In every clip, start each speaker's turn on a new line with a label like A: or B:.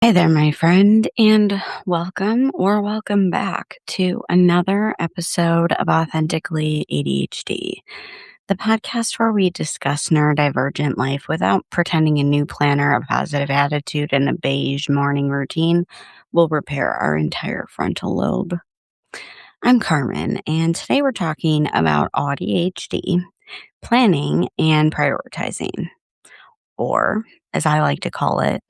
A: Hey there, my friend, and welcome back to another episode of Authentically ADHD, the podcast where we discuss neurodivergent life without pretending a new planner, a positive attitude, and a beige morning routine will repair our entire frontal lobe. I'm Carmen, and today we're talking about AuDHD, planning and prioritizing, or as I like to call it,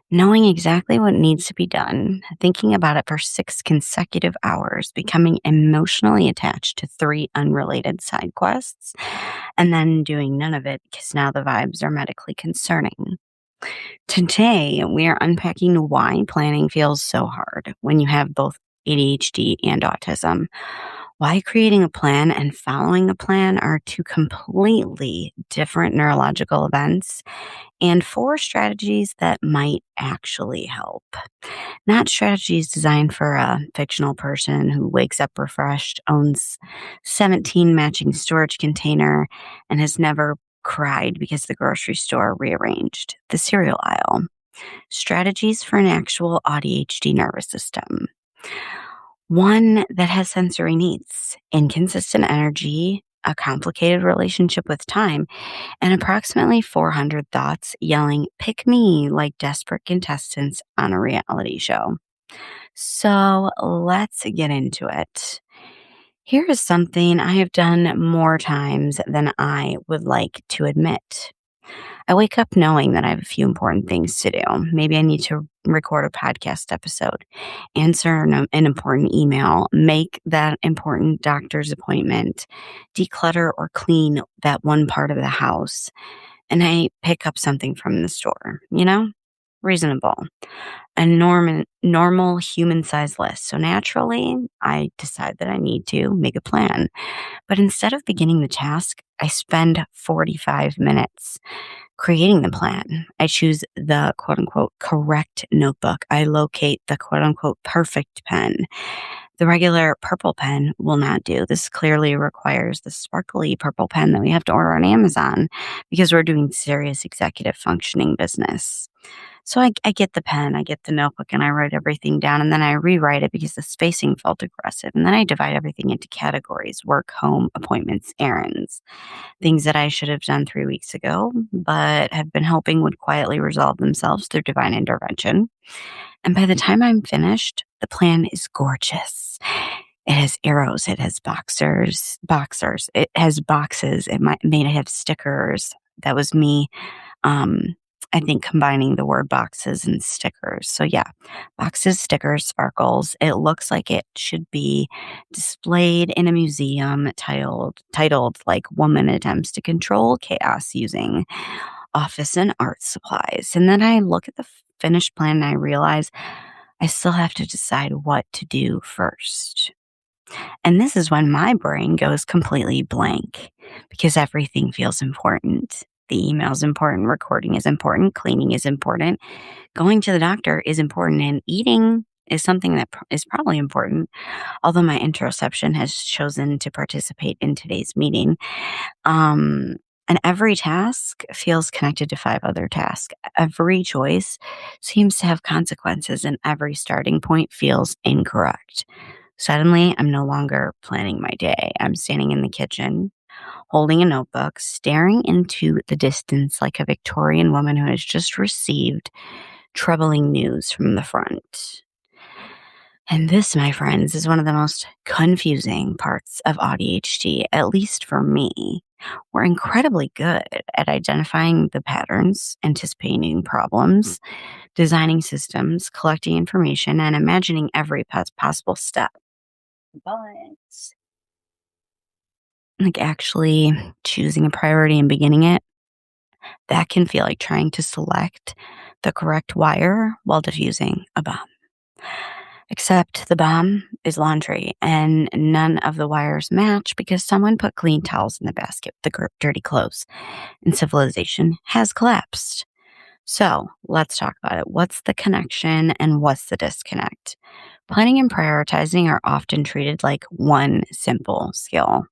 A: knowing exactly what needs to be done, thinking about it for 6 consecutive hours, becoming emotionally attached to 3 unrelated side quests, and then doing none of it because now the vibes are medically concerning. Today, we are unpacking why planning feels so hard when you have both ADHD and autism. Why creating a plan and following a plan are two completely different neurological events, and 4 strategies that might actually help. Not strategies designed for a fictional person who wakes up refreshed, owns 17 matching storage container, and has never cried because the grocery store rearranged the cereal aisle. Strategies for an actual AuDHD nervous system. One that has sensory needs, inconsistent energy, a complicated relationship with time, and approximately 400 thoughts yelling, "Pick me," like desperate contestants on a reality show. So let's get into it. Here is something I have done more times than I would like to admit. I wake up knowing that I have a few important things to do. Maybe I need to record a podcast episode, answer an important email, make that important doctor's appointment, declutter or clean that one part of the house, and I pick up something from the store, reasonable, a normal human sized list. So naturally, I decide that I need to make a plan. But instead of beginning the task, I spend 45 minutes creating the plan. I choose the quote unquote correct notebook. I locate the quote unquote perfect pen. The regular purple pen will not do. This clearly requires the sparkly purple pen that we have to order on Amazon because we're doing serious executive functioning business. So I get the pen, I get the notebook, and I write everything down, and then I rewrite it because the spacing felt aggressive. And then I divide everything into categories: work, home, appointments, errands, things that I should have done 3 weeks ago, but have been hoping would quietly resolve themselves through divine intervention. And by the time I'm finished, the plan is gorgeous. It has arrows, it has boxers, it has boxes, may have stickers. That was me, um, I think, combining the word boxes and stickers. So yeah, boxes, stickers, sparkles. It looks like it should be displayed in a museum titled like Woman Attempts to Control Chaos Using Office and Art Supplies. And then I look at the finished plan and I realize I still have to decide what to do first. And this is when my brain goes completely blank because everything feels important. The email is important, recording is important, cleaning is important, going to the doctor is important, and eating is something that is probably important, although my interoception has chosen to participate in today's meeting. And every task feels connected to 5 other tasks. Every choice seems to have consequences, and every starting point feels incorrect. Suddenly, I'm no longer planning my day. I'm standing in the kitchen, holding a notebook, staring into the distance like a Victorian woman who has just received troubling news from the front. And this, my friends, is one of the most confusing parts of AuDHD, at least for me. We're incredibly good at identifying the patterns, anticipating problems, designing systems, collecting information, and imagining every possible step. But like actually choosing a priority and beginning it, that can feel like trying to select the correct wire while diffusing a bomb. Except the bomb is laundry and none of the wires match because someone put clean towels in the basket with the dirty clothes and civilization has collapsed. So let's talk about it. What's the connection and what's the disconnect? Planning and prioritizing are often treated like one simple skill.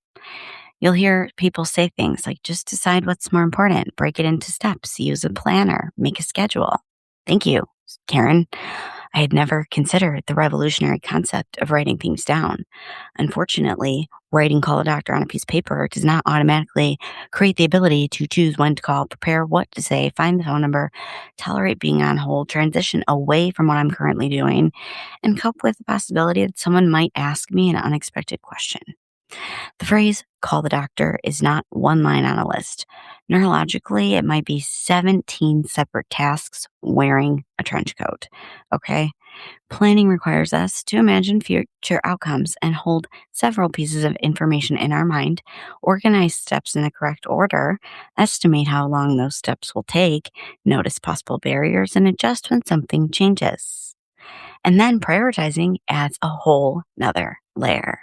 A: You'll hear people say things like just decide what's more important, break it into steps, use a planner, make a schedule. Thank you. Karen, I had never considered the revolutionary concept of writing things down. Unfortunately, writing call a doctor on a piece of paper does not automatically create the ability to choose when to call, prepare what to say, find the phone number, tolerate being on hold, transition away from what I'm currently doing, and cope with the possibility that someone might ask me an unexpected question. The phrase call the doctor is not one line on a list. Neurologically, it might be 17 separate tasks wearing a trench coat. Okay? Planning requires us to imagine future outcomes and hold several pieces of information in our mind, organize steps in the correct order, estimate how long those steps will take, notice possible barriers, and adjust when something changes. And then prioritizing adds a whole nother layer.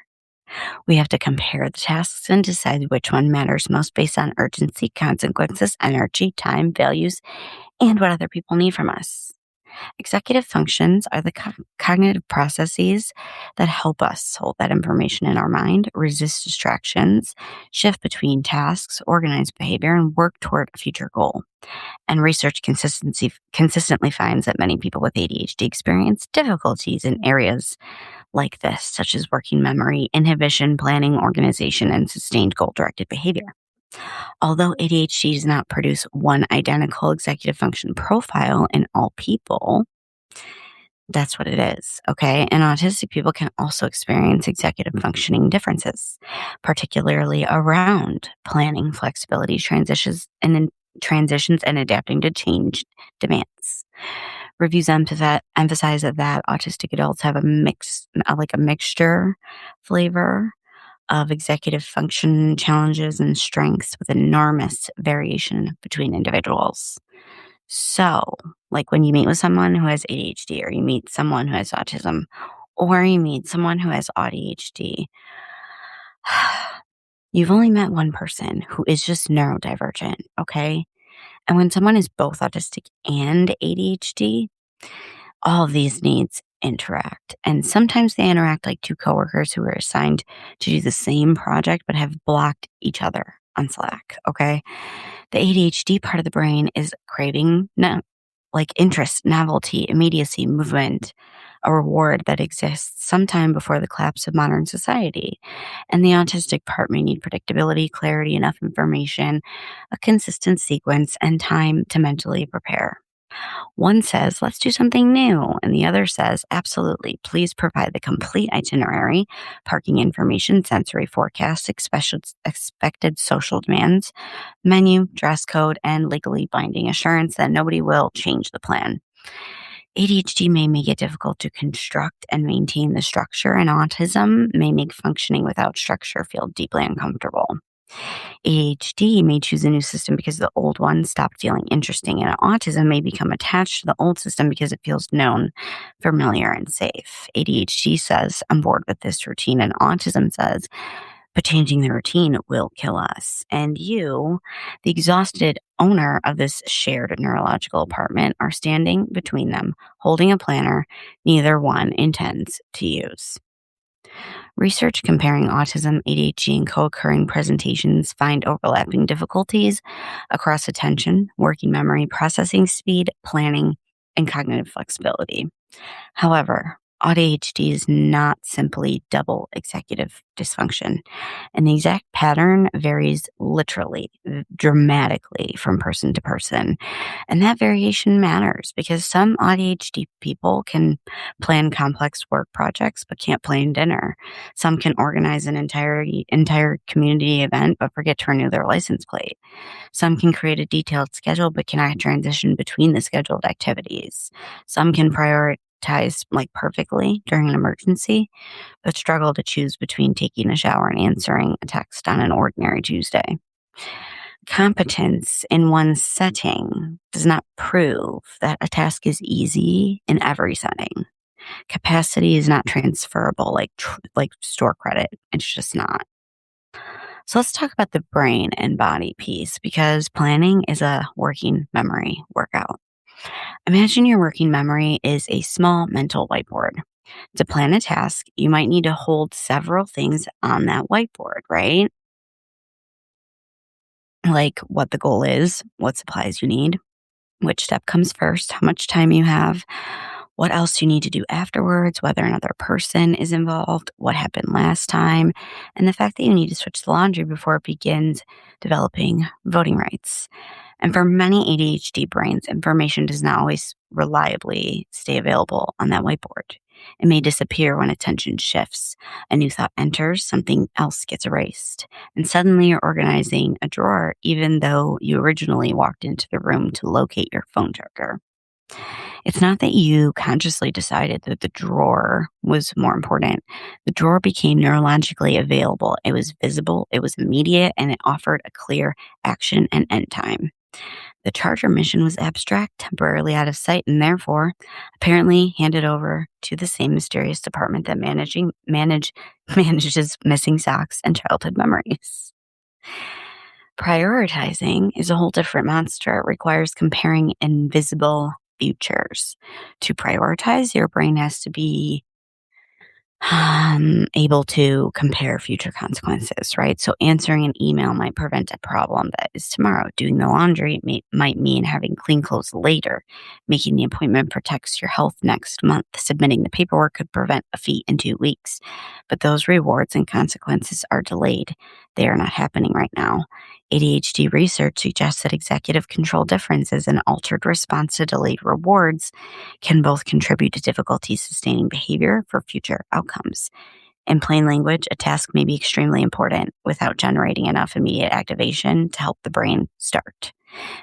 A: We have to compare the tasks and decide which one matters most based on urgency, consequences, energy, time, values, and what other people need from us. Executive functions are the cognitive processes that help us hold that information in our mind, resist distractions, shift between tasks, organize behavior, and work toward a future goal. And research consistently finds that many people with ADHD experience difficulties in areas like this, such as working memory, inhibition, planning, organization, and sustained goal-directed behavior. Although ADHD does not produce one identical executive function profile in all people, that's what it is, okay? And autistic people can also experience executive functioning differences, particularly around planning, flexibility, transitions, and adapting to changed demands. Reviews emphasize that autistic adults have a mixture flavor of executive function challenges and strengths with enormous variation between individuals. So, like when you meet with someone who has ADHD, or you meet someone who has autism, or you meet someone who has AuDHD, you've only met one person who is just neurodivergent, okay? And when someone is both autistic and ADHD, all of these needs interact. And sometimes they interact like two coworkers who are assigned to do the same project but have blocked each other on Slack, okay? The ADHD part of the brain is craving like interest, novelty, immediacy, movement, a reward that exists sometime before the collapse of modern society. And the autistic part may need predictability, clarity, enough information, a consistent sequence, and time to mentally prepare. One says, let's do something new. And the other says, absolutely, please provide the complete itinerary, parking information, sensory forecasts, expected social demands, menu, dress code, and legally binding assurance that nobody will change the plan. ADHD may make it difficult to construct and maintain the structure, and autism may make functioning without structure feel deeply uncomfortable. ADHD may choose a new system because the old one stopped feeling interesting, and autism may become attached to the old system because it feels known, familiar, and safe. ADHD says, I'm bored with this routine, and autism says, but changing the routine will kill us. And you, the exhausted owner of this shared neurological apartment, are standing between them, holding a planner neither one intends to use. Research comparing autism, ADHD, and co-occurring presentations find overlapping difficulties across attention, working memory, processing speed, planning, and cognitive flexibility. However, AuDHD is not simply double executive dysfunction. And the exact pattern varies literally, dramatically from person to person. And that variation matters because some AuDHD people can plan complex work projects but can't plan dinner. Some can organize an entire community event but forget to renew their license plate. Some can create a detailed schedule but cannot transition between the scheduled activities. Some can prioritize perfectly during an emergency, but struggle to choose between taking a shower and answering a text on an ordinary Tuesday. Competence in one setting does not prove that a task is easy in every setting. Capacity is not transferable like store credit. It's just not. So let's talk about the brain and body piece, because planning is a working memory workout. Imagine your working memory is a small mental whiteboard. To plan a task, you might need to hold several things on that whiteboard, right? Like what the goal is, what supplies you need, which step comes first, how much time you have, what else you need to do afterwards, whether another person is involved, what happened last time, and the fact that you need to switch the laundry before it begins developing voting rights. And for many ADHD brains, information does not always reliably stay available on that whiteboard. It may disappear when attention shifts. A new thought enters, something else gets erased. And suddenly you're organizing a drawer, even though you originally walked into the room to locate your phone charger. It's not that you consciously decided that the drawer was more important. The drawer became neurologically available. It was visible, it was immediate, and it offered a clear action and end time. The charger mission was abstract, temporarily out of sight, and therefore apparently handed over to the same mysterious department that manages missing socks and childhood memories. Prioritizing is a whole different monster. It requires comparing invisible futures. To prioritize, your brain has to be able to compare future consequences, right? So answering an email might prevent a problem that is tomorrow. Doing the laundry might mean having clean clothes later. Making the appointment protects your health next month. Submitting the paperwork could prevent a fee in 2 weeks. But those rewards and consequences are delayed. They are not happening right now. ADHD research suggests that executive control differences and altered response to delayed rewards can both contribute to difficulty sustaining behavior for future outcomes. In plain language, a task may be extremely important without generating enough immediate activation to help the brain start.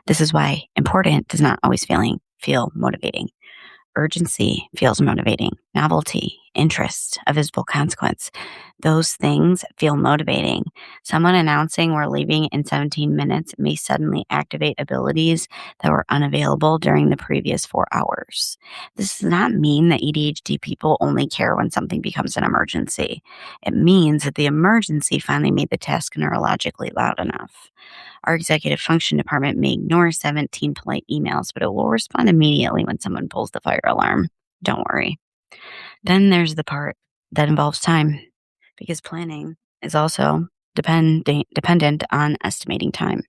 A: This is why important does not always feel motivating. Urgency feels motivating. Novelty, interest, a visible consequence. Those things feel motivating. Someone announcing we're leaving in 17 minutes may suddenly activate abilities that were unavailable during the previous 4 hours. This does not mean that ADHD people only care when something becomes an emergency. It means that the emergency finally made the task neurologically loud enough. Our executive function department may ignore 17 polite emails, but it will respond immediately when someone pulls the fire alarm. Don't worry. Then there's the part that involves time, because planning is also dependent on estimating time.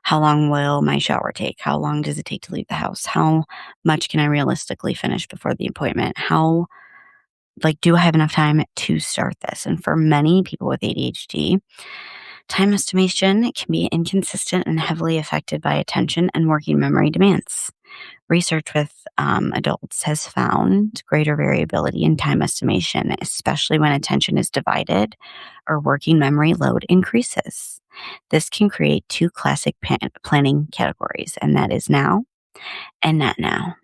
A: How long will my shower take? How long does it take to leave the house? How much can I realistically finish before the appointment? Do I have enough time to start this? And for many people with ADHD, time estimation can be inconsistent and heavily affected by attention and working memory demands. Research with adults has found greater variability in time estimation, especially when attention is divided or working memory load increases. This can create 2 classic planning categories, and that is now and not now.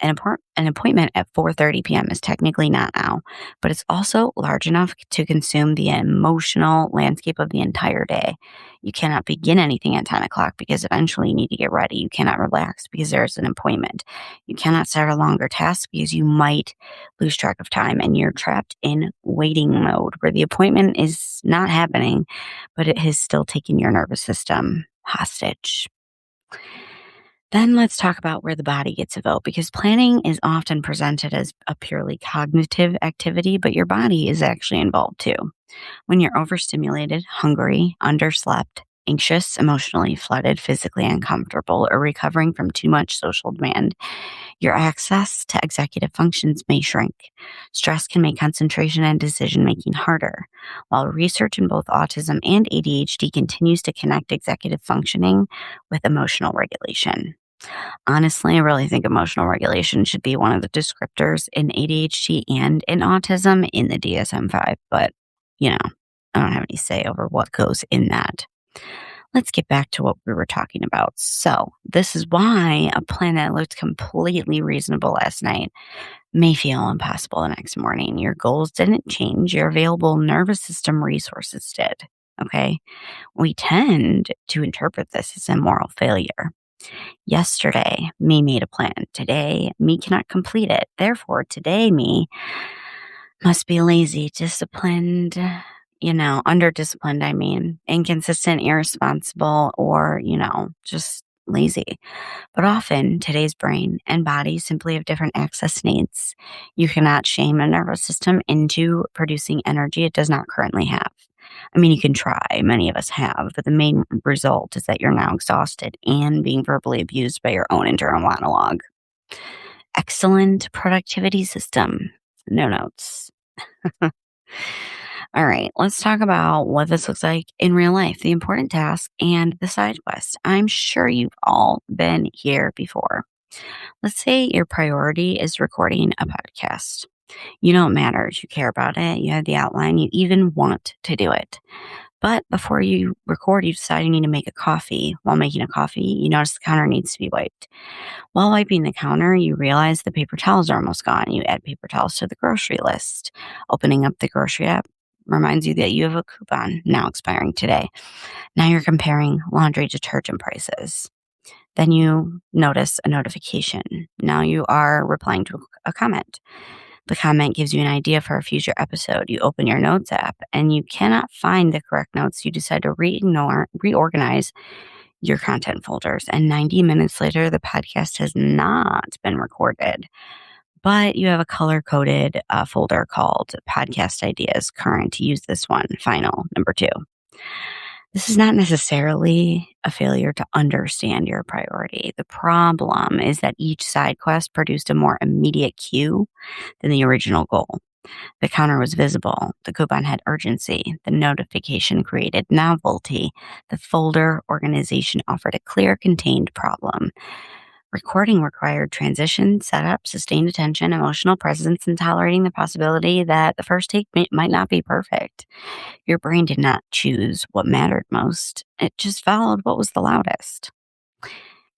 A: An appointment at 4:30 p.m. is technically not now, but it's also large enough to consume the emotional landscape of the entire day. You cannot begin anything at 10 o'clock because eventually you need to get ready. You cannot relax because there's an appointment. You cannot start a longer task because you might lose track of time, and you're trapped in waiting mode where the appointment is not happening, but it has still taken your nervous system hostage. Then let's talk about where the body gets a vote, because planning is often presented as a purely cognitive activity, but your body is actually involved too. When you're overstimulated, hungry, underslept, anxious, emotionally flooded, physically uncomfortable, or recovering from too much social demand, your access to executive functions may shrink. Stress can make concentration and decision-making harder. While research in both autism and ADHD continues to connect executive functioning with emotional regulation. Honestly, I really think emotional regulation should be one of the descriptors in ADHD and in autism in the DSM-5, but, I don't have any say over what goes in that. Let's get back to what we were talking about. So, this is why a plan that looked completely reasonable last night may feel impossible the next morning. Your goals didn't change, your available nervous system resources did. Okay? We tend to interpret this as a moral failure. Yesterday, me made a plan. Today, me cannot complete it. Therefore, today, me must be lazy, disciplined, under-disciplined, inconsistent, irresponsible, or, just lazy. But often, today's brain and body simply have different access needs. You cannot shame a nervous system into producing energy it does not currently have. I mean, you can try, many of us have, but the main result is that you're now exhausted and being verbally abused by your own internal monologue. Excellent productivity system. No notes. All right, let's talk about what this looks like in real life, the important task and the side quest. I'm sure you've all been here before. Let's say your priority is recording a podcast. You know it matters. You care about it. You have the outline. You even want to do it. But before you record, you decide you need to make a coffee. While making a coffee, you notice the counter needs to be wiped. While wiping the counter, you realize the paper towels are almost gone. You add paper towels to the grocery list. Opening up the grocery app reminds you that you have a coupon now expiring today. Now you're comparing laundry detergent prices. Then you notice a notification. Now you are replying to a comment. The comment gives you an idea for a future episode. You open your notes app and you cannot find the correct notes. You decide to reorganize your content folders. And 90 minutes later, the podcast has not been recorded, but you have a color coded folder called Podcast Ideas Current. Use this one, final, number 2. This is not necessarily a failure to understand your priority. The problem is that each side quest produced a more immediate cue than the original goal. The counter was visible. The coupon had urgency. The notification created novelty. The folder organization offered a clear, contained problem. Recording required transition, setup, sustained attention, emotional presence, and tolerating the possibility that the first take might not be perfect. Your brain did not choose what mattered most. It just followed what was the loudest.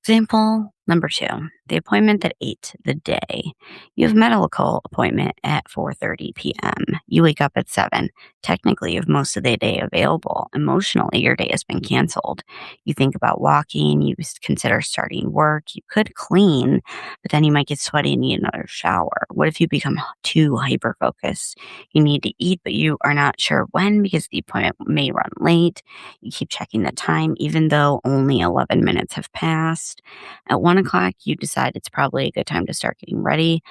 A: Example number 2, the appointment that ate the day. You have a medical appointment at 4:30 p.m. You wake up at 7. Technically, you have most of the day available. Emotionally, your day has been canceled. You think about walking. You consider starting work. You could clean, but then you might get sweaty and need another shower. What if you become too hyper-focused? You need to eat, but you are not sure when because the appointment may run late. You keep checking the time even though only 11 minutes have passed. At 1 o'clock, you decide it's probably a good time to start getting ready.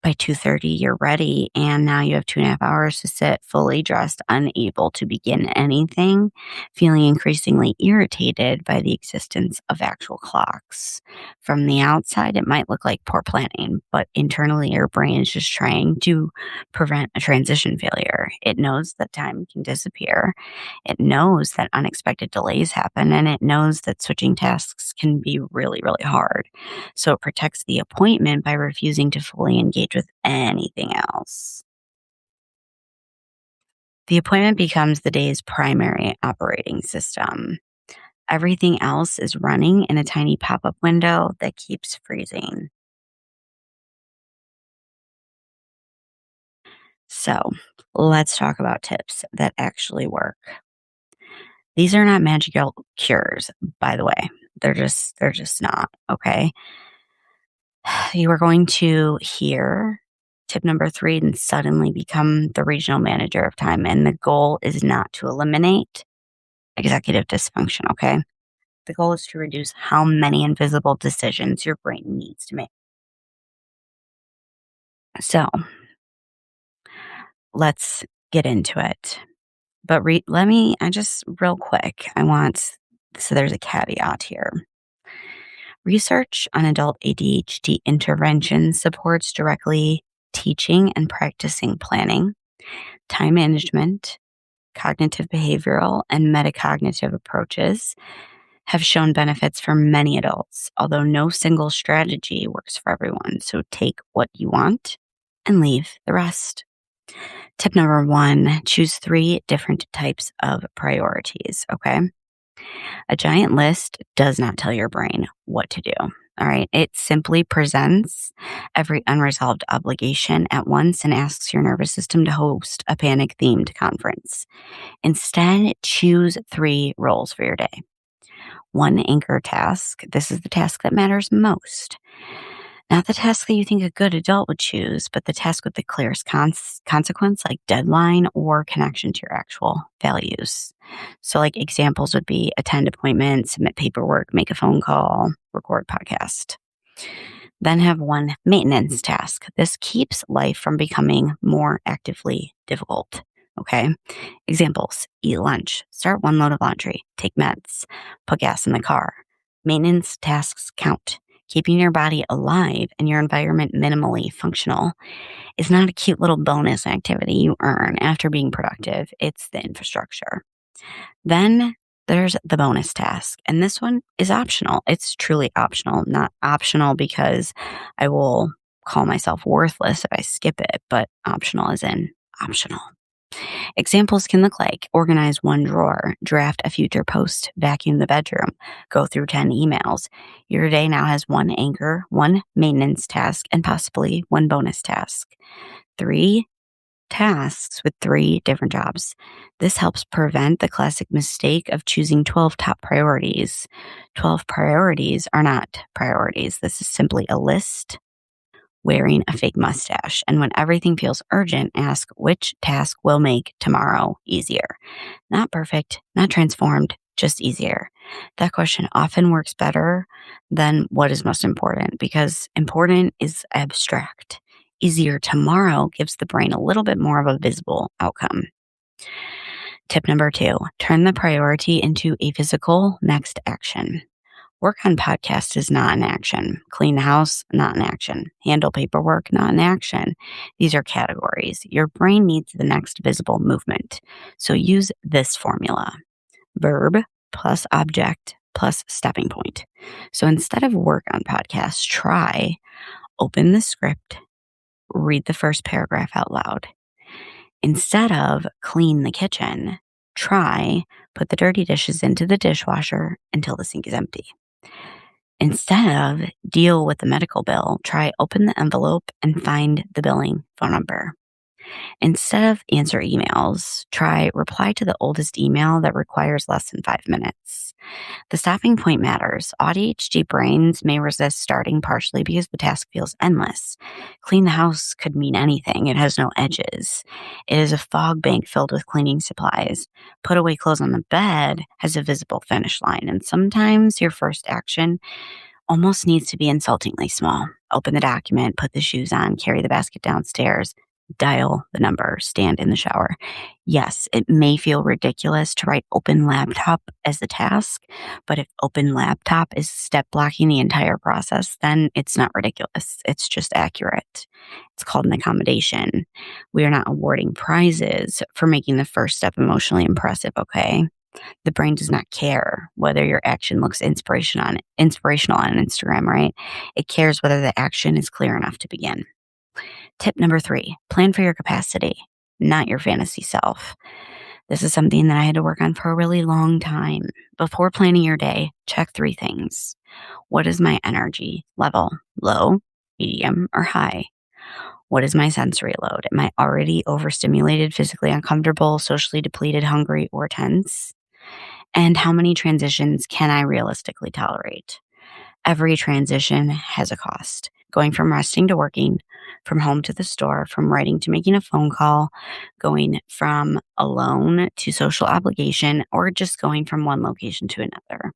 A: By 2:30, you're ready, and now you have 2.5 hours to sit fully dressed, unable to begin anything, feeling increasingly irritated by the existence of actual clocks. From the outside, it might look like poor planning, but internally, your brain is just trying to prevent a transition failure. It knows that time can disappear. It knows that unexpected delays happen, and it knows that switching tasks can be really, really hard. So it protects the appointment by refusing to fully engage with anything else. The appointment becomes the day's primary operating system. Everything else is running in a tiny pop up window that keeps freezing. So let's talk about tips that actually work. These are not magical cures, by the way. They're just not, okay? You are going to hear tip number 3 and suddenly become the regional manager of time. And the goal is not to eliminate executive dysfunction, okay? The goal is to reduce how many invisible decisions your brain needs to make. So let's get into it. But I just real quick, so there's a caveat here. Research on adult ADHD intervention supports directly teaching and practicing planning, time management, cognitive behavioral, and metacognitive approaches have shown benefits for many adults, although no single strategy works for everyone. So take what you want and leave the rest. Tip number 1, choose 3 different types of priorities, okay? A giant list does not tell your brain what to do. All right. It simply presents every unresolved obligation at once and asks your nervous system to host a panic themed conference. Instead, choose 3 roles for your day. 1 anchor task. This is the task that matters most. Not the task that you think a good adult would choose, but the task with the clearest consequence, like deadline or connection to your actual values. So, like examples would be attend appointment, submit paperwork, make a phone call, record podcast. Then have 1 maintenance task. This keeps life from becoming more actively difficult. Okay. Examples: eat lunch, start one load of laundry, take meds, put gas in the car. Maintenance tasks count. Keeping your body alive and your environment minimally functional is not a cute little bonus activity you earn after being productive. It's the infrastructure. Then there's the bonus task, and this one is optional. It's truly optional, not optional because I will call myself worthless if I skip it, but optional as in optional. Examples can look like organize one drawer, draft a future post, vacuum the bedroom, go through 10 emails. Your day now has one anchor, one maintenance task, and possibly one bonus task. 3 tasks with 3 different jobs. This helps prevent the classic mistake of choosing 12 top priorities. 12 priorities are not priorities. This is simply a list wearing a fake mustache. And when everything feels urgent, ask which task will make tomorrow easier. Not perfect, not transformed, just easier. That question often works better than what is most important because important is abstract. Easier tomorrow gives the brain a little bit more of a visible outcome. Tip number 2, turn the priority into a physical next action. Work on podcast is not an action. Clean the house, not an action. Handle paperwork, not an action. These are categories. Your brain needs the next visible movement. So use this formula: verb plus object plus stopping point. So instead of work on podcast, try open the script, read the first paragraph out loud. Instead of clean the kitchen, try put the dirty dishes into the dishwasher until the sink is empty. Instead of deal with the medical bill, try open the envelope and find the billing phone number. Instead of answer emails, try reply to the oldest email that requires less than 5 minutes. The stopping point matters. AuDHD brains may resist starting partially because the task feels endless. Clean the house could mean anything. It has no edges. It is a fog bank filled with cleaning supplies. Put away clothes on the bed has a visible finish line. And sometimes your first action almost needs to be insultingly small. Open the document, put the shoes on, carry the basket downstairs, dial the number, stand in the shower. Yes, it may feel ridiculous to write open laptop as the task, but if open laptop is step blocking the entire process, then it's not ridiculous. It's just accurate. It's called an accommodation. We are not awarding prizes for making the first step emotionally impressive, okay? The brain does not care whether your action looks inspirational on Instagram, right? It cares whether the action is clear enough to begin. Tip number 3, plan for your capacity, not your fantasy self. This is something that I had to work on for a really long time. Before planning your day, check 3 things. What is my energy level? Low, medium, or high? What is my sensory load? Am I already overstimulated, physically uncomfortable, socially depleted, hungry, or tense? And how many transitions can I realistically tolerate? Every transition has a cost. Going from resting to working, from home to the store, from writing to making a phone call, going from alone to social obligation, or just going from one location to another.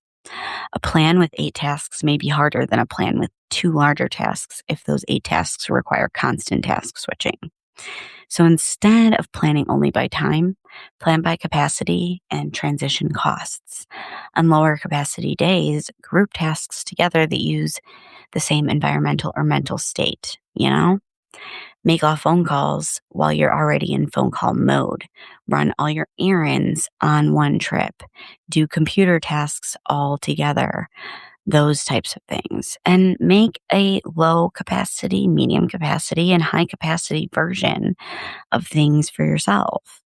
A: A plan with 8 tasks may be harder than a plan with 2 larger tasks if those 8 tasks require constant task switching. So instead of planning only by time, plan by capacity and transition costs. On lower capacity days, group tasks together that use the same environmental or mental state, Make all phone calls while you're already in phone call mode. Run all your errands on one trip. Do computer tasks all together. Those types of things. And make a low capacity, medium capacity, and high capacity version of things for yourself.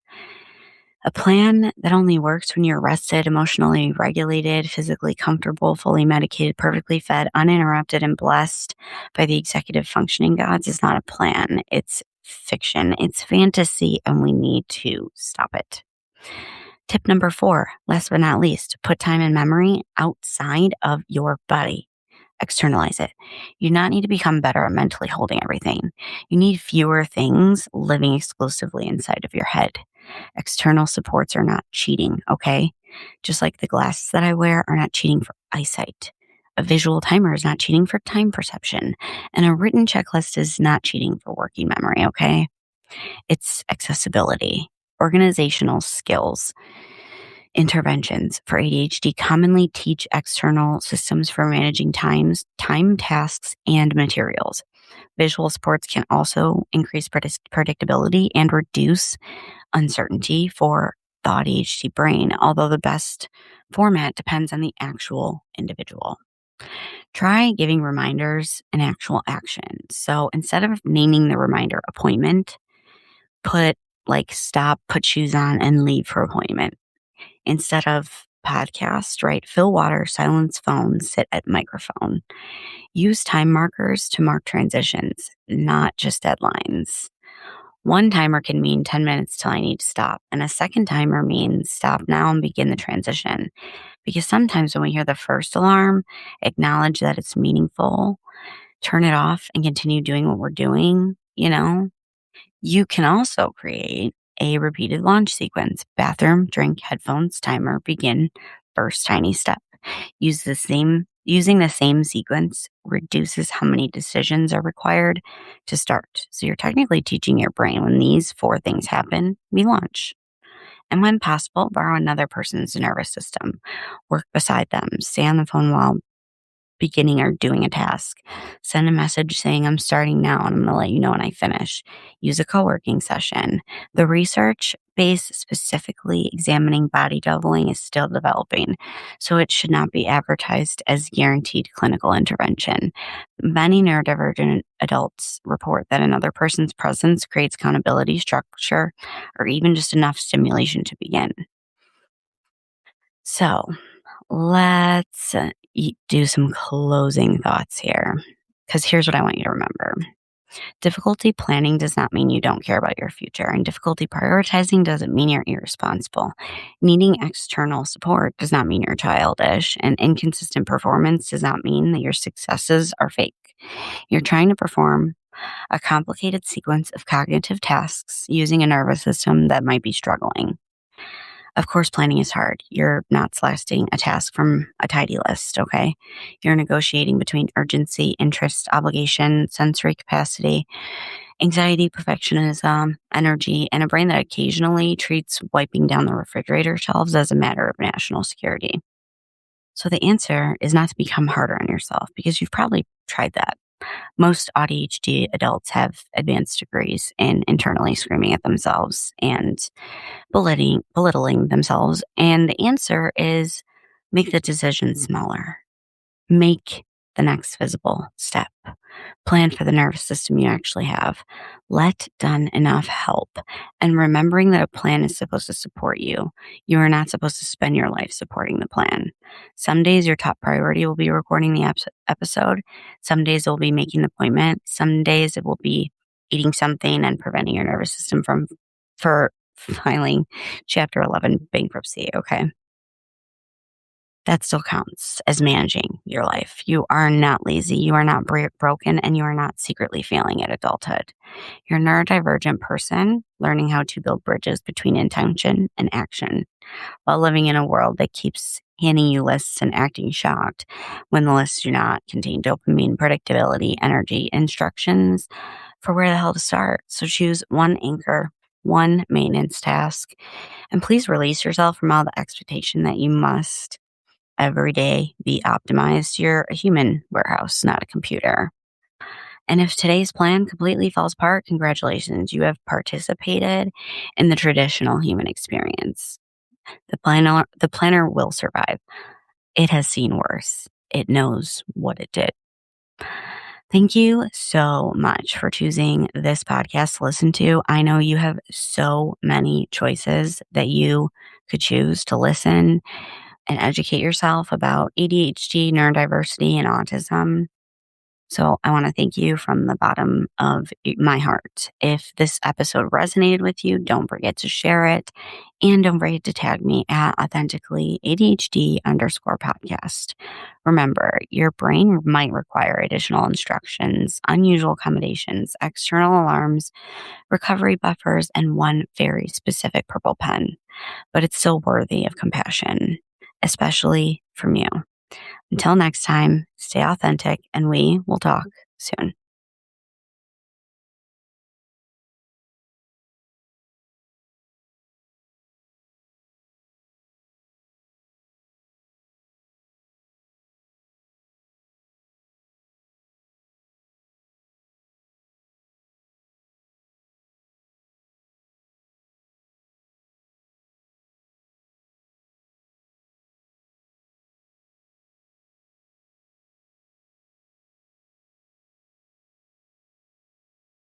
A: A plan that only works when you're rested, emotionally regulated, physically comfortable, fully medicated, perfectly fed, uninterrupted, and blessed by the executive functioning gods is not a plan. It's fiction. It's fantasy, and we need to stop it. Tip number 4, last but not least, put time and memory outside of your body. Externalize it. You do not need to become better at mentally holding everything. You need fewer things living exclusively inside of your head. External supports are not cheating, okay? Just like the glasses that I wear are not cheating for eyesight. A visual timer is not cheating for time perception. And a written checklist is not cheating for working memory, okay? It's accessibility organizational skills interventions for ADHD commonly teach external systems for managing time, tasks, and materials. Visual supports can also increase predictability and reduce uncertainty for the AuDHD brain, although the best format depends on the actual individual. Try giving reminders an actual action. So instead of naming the reminder appointment, put stop, put shoes on, and leave for appointment. Instead of podcast, right? Fill water, silence phone, sit at microphone. Use time markers to mark transitions, not just deadlines. One timer can mean 10 minutes till I need to stop, and a second timer means stop now and begin the transition. Because sometimes when we hear the first alarm, acknowledge that it's meaningful, turn it off, and continue doing what we're doing. You can also create a repeated launch sequence: bathroom, drink, headphones, timer, begin, first tiny step. Using the same sequence reduces how many decisions are required to start. So you're technically teaching your brain, when these 4 things happen, we launch. And when possible, borrow another person's nervous system. Work beside them. Stay on the phone while beginning or doing a task. Send a message saying, I'm starting now and I'm going to let you know when I finish. Use a co-working session. The research base specifically examining body doubling is still developing, so it should not be advertised as guaranteed clinical intervention. Many neurodivergent adults report that another person's presence creates accountability, structure, or even just enough stimulation to begin. So let's do some closing thoughts here, because here's what I want you to remember. Difficulty planning does not mean you don't care about your future, and difficulty prioritizing doesn't mean you're irresponsible. Needing external support does not mean you're childish, and inconsistent performance does not mean that your successes are fake. You're trying to perform a complicated sequence of cognitive tasks using a nervous system that might be struggling. Of course, planning is hard. You're not selecting a task from a tidy list, okay? You're negotiating between urgency, interest, obligation, sensory capacity, anxiety, perfectionism, energy, and a brain that occasionally treats wiping down the refrigerator shelves as a matter of national security. So the answer is not to become harder on yourself, because you've probably tried that. Most AuDHD adults have advanced degrees in internally screaming at themselves and belittling themselves. And the answer is make the decision smaller. Make the next visible step. Plan for the nervous system you actually have. Let done enough help. And remembering that a plan is supposed to support you. You are not supposed to spend your life supporting the plan. Some days your top priority will be recording the episode. Some days it will be making the appointment. Some days it will be eating something and preventing your nervous system for filing Chapter 11 bankruptcy, okay? That still counts as managing your life. You are not lazy, you are not broken, and you are not secretly failing at adulthood. You're a neurodivergent person learning how to build bridges between intention and action while living in a world that keeps handing you lists and acting shocked when the lists do not contain dopamine, predictability, energy, instructions for where the hell to start. So choose one anchor, one maintenance task, and please release yourself from all the expectation that you must every day be optimized. You're a human warehouse, not a computer. And if today's plan completely falls apart, congratulations, you have participated in the traditional human experience. The planner will survive. It has seen worse. It knows what it did. Thank you so much for choosing this podcast to listen to. I know you have so many choices that you could choose to listen and educate yourself about ADHD, neurodiversity, and autism. So I want to thank you from the bottom of my heart. If this episode resonated with you, don't forget to share it. And don't forget to tag me at authentically_ADHD_podcast. Remember, your brain might require additional instructions, unusual accommodations, external alarms, recovery buffers, and one very specific purple pen. But it's still worthy of compassion, especially from you. Until next time, stay authentic, and we will talk soon.